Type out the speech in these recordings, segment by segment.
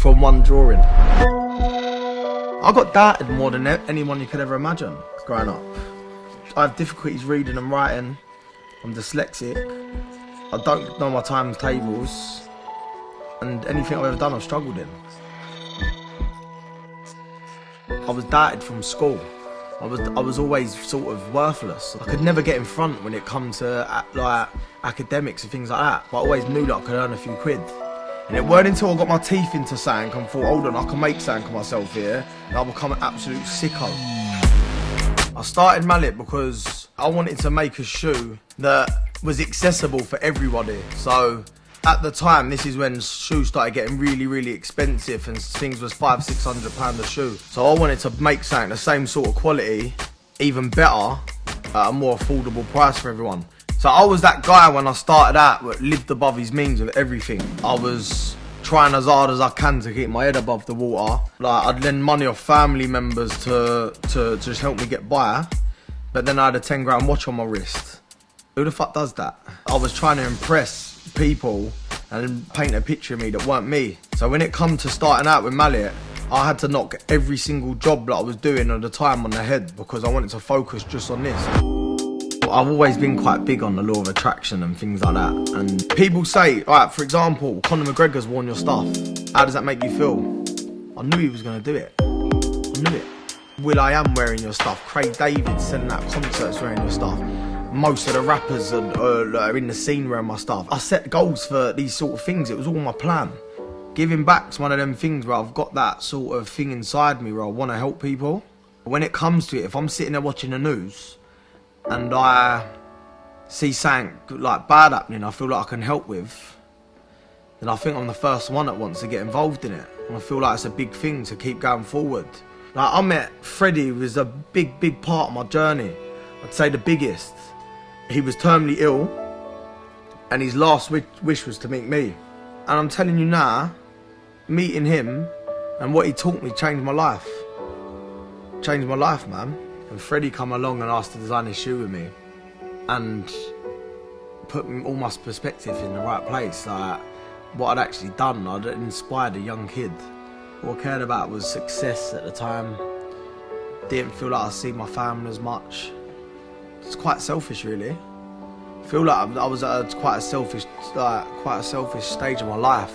from one drawing. I got doubted more than anyone you could ever imagine growing up. I have difficulties reading and writing. I'm dyslexic. I don't know my timetables. And anything I've ever done, I've struggled in. I was doubted from school. I was always sort of worthless. I could never get in front when it comes to like academics and things like that. But I always knew that I could earn a few quid. And it weren't until I got my teeth into something and thought, hold on, I can make something of myself here, and I become an absolute sicko. I started Mallet because I wanted to make a shoe that was accessible for everybody. So at the time, this is when shoes started getting really, really expensive and things was £500–600 a shoe. So I wanted to make something the same sort of quality, even better, at a more affordable price for everyone. So I was that guy when I started out that lived above his means with everything. I was trying as hard as I can to keep my head above the water. Like, I'd lend money off family members to just help me get by, but then I had a 10 grand watch on my wrist. Who the fuck does that? I was trying to impress people and paint a picture of me that weren't me. So when it come to starting out with Mallet, I had to knock every single job that I was doing at the time on the head because I wanted to focus just on this. I've always been quite big on the law of attraction and things like that. And people say, alright, for example, Conor McGregor's worn your stuff. How does that make you feel? I knew he was going to do it. I knew it. will.i.am wearing your stuff. Craig David selling out concerts wearing your stuff. Most of the rappers are in the scene wearing my stuff. I set goals for these sort of things. It was all my plan. Giving back's one of them things where I've got that sort of thing inside me where I want to help people. When it comes to it, if I'm sitting there watching the news and I see something like bad happening I feel like I can help with, then I think I'm the first one that wants to get involved in it. And I feel like it's a big thing to keep going forward. Like, I met Freddie, who was a big part of my journey. I'd say the biggest. He was terminally ill and his last wish was to meet me. And I'm telling you now, meeting him and what he taught me changed my life. Changed my life, man. And Freddie come along and asked to design his shoe with me and put all my perspective in the right place. Like, what I'd actually done, I'd inspired a young kid. What I cared about was success at the time. Didn't feel like I see my family as much. It's quite selfish, really. I feel like I was at quite a selfish stage of my life.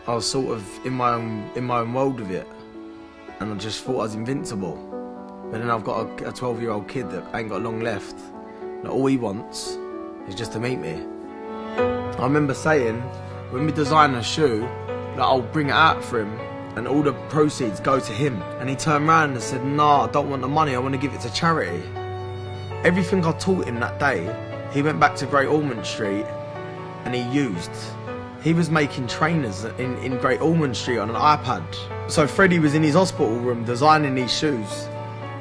I was sort of in my own world with it, and I just thought I was invincible. But then I've got a 12-year-old kid that ain't got long left, and all he wants is just to meet me. I remember saying, when we design a shoe, that I'll bring it out for him, and all the proceeds go to him. And he turned around and said, "Nah, I don't want the money. I want to give it to charity." Everything I taught him that day, he went back to Great Ormond Street and he used. He was making trainers in Great Ormond Street on an iPad. So Freddie was in his hospital room designing these shoes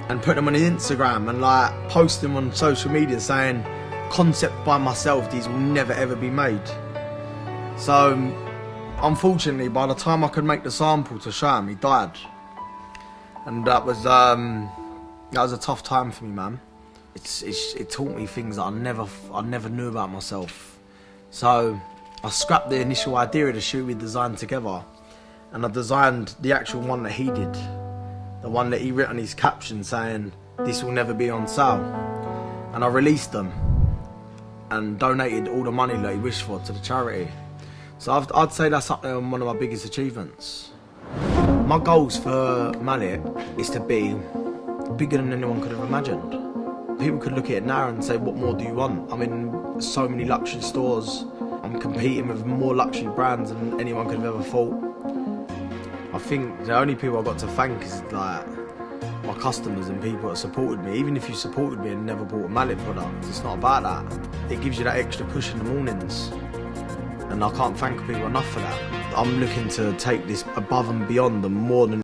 and putting them on his Instagram and like posting them on social media saying, "Concept by myself, these will never ever be made." So unfortunately, by the time I could make the sample to show him, he died. And that was a tough time for me, man. It taught me things that I never knew about myself. So I scrapped the initial idea of the shoe we designed together, and I designed the actual one that he did, the one that he wrote on his caption saying, "This will never be on sale." And I released them and donated all the money that he wished for to the charity. So I'd say that's up there on one of my biggest achievements. My goals for Mallet is to be bigger than anyone could have imagined. People could look at it now and say, what more do you want? I'm in so many luxury stores. I'm competing with more luxury brands than anyone could have ever thought. I think the only people I've got to thank is like my customers and people that supported me. Even if you supported me and never bought a Mallet product, it's not about that. It gives you that extra push in the mornings. And I can't thank people enough for that. I'm looking to take this above and beyond and more than